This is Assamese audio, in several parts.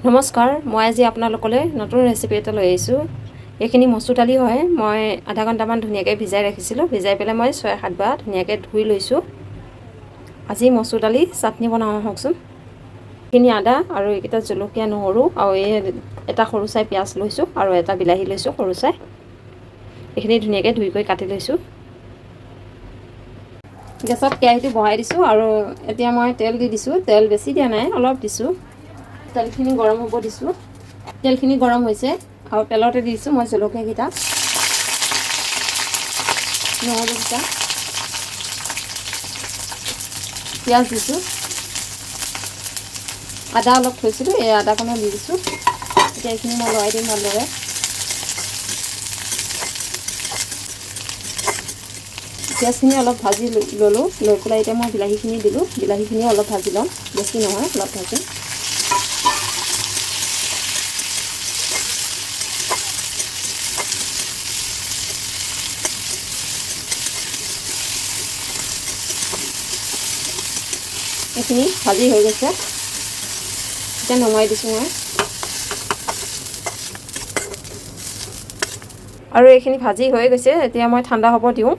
নমস্কাৰ, মই আজি আপোনালোকলৈ নতুন ৰেচিপি এটা লৈ আহিছোঁ। এইখিনি মচুৰ দালি হয়। মই আধা ঘণ্টামান ধুনীয়াকৈ ভিজাই ৰাখিছিলোঁ। ভিজাই পেলাই মই 6-7 বাৰ ধুনীয়াকৈ ধুই লৈছোঁ। আজি মচুৰ দালি চাটনি বনাওঁ আহকচোন। এইখিনি আদা আৰু এইকেইটা জলকীয়া, নহৰু আৰু এই এটা সৰু চাই পিঁয়াজ লৈছোঁ আৰু এটা বিলাহী লৈছোঁ সৰু চাই। এইখিনি ধুনীয়াকৈ ধুই কৰি কাটি লৈছোঁ। গেছত কেৰাহীটো বহাই দিছোঁ আৰু এতিয়া মই তেল দি দিছোঁ। তেল বেছি দিয়া নাই, অলপ দিছোঁ। তেলখিনি গৰম হ'ব দিছোঁ। তেলখিনি গৰম হৈছে আৰু তেলতে দিছোঁ মই জলকীয়াকেইটা, নহৰুকেইটা, পিঁয়াজ দিছোঁ, আদা অলপ থৈছিলোঁ, এই আদাকণো দি দিছোঁ। এতিয়া এইখিনি মই লৰাই দিম ভালদৰে। পিঁয়াজখিনি অলপ ভাজি ল'লোঁ, লৈ পেলাই এতিয়া মই বিলাহীখিনি দিলোঁ। বিলাহীখিনি অলপ ভাজি ল'ম, বেছি নহয়, অলপ ভাজিম। এইখিনি ভাজি হৈ গৈছে, এতিয়া নমাই দিছোঁ মই। আৰু এইখিনি ভাজি হৈ গৈছে, এতিয়া মই ঠাণ্ডা হ'ব দিওঁ।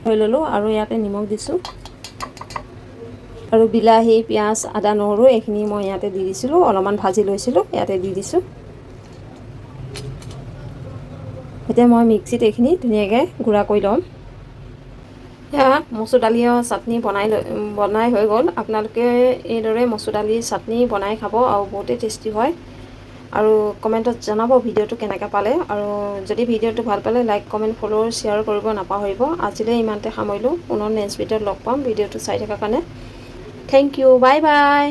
হৈ ল'লোঁ আৰু ইয়াতে নিমখ দিছোঁ আৰু বিলাহী, পিঁয়াজ, আদা, নহৰু এইখিনি মই ইয়াতে দি দিছিলোঁ। অলপমান ভাজি লৈছিলোঁ, ইয়াতে দি দিছোঁ। এতিয়া মই মিক্সিত এইখিনি ধুনীয়াকৈ গুড়া কৰি ল'ম। এয়া মচুৰ দালি আৰু চাটনি বনাই হৈ গ'ল। আপোনালোকে এইদৰে মচুৰ দালি চাটনি বনাই খাব আৰু বহুতেই টেষ্টি হয়। আৰু কমেণ্টত জনাব ভিডিঅ'টো কেনেকৈ পালে। আৰু যদি ভিডিঅ'টো ভাল পালে লাইক, কমেণ্ট, ফ'ল' শ্বেয়াৰ কৰিব নাপাহৰিব। আজিলৈ ইমানতে সামৰিলোঁ। পুনৰ নেক্সট ভিডিঅ'ত লগ পাম। ভিডিঅ'টো চাই থকাৰ কাৰণে থেংক ইউ, বাই বাই।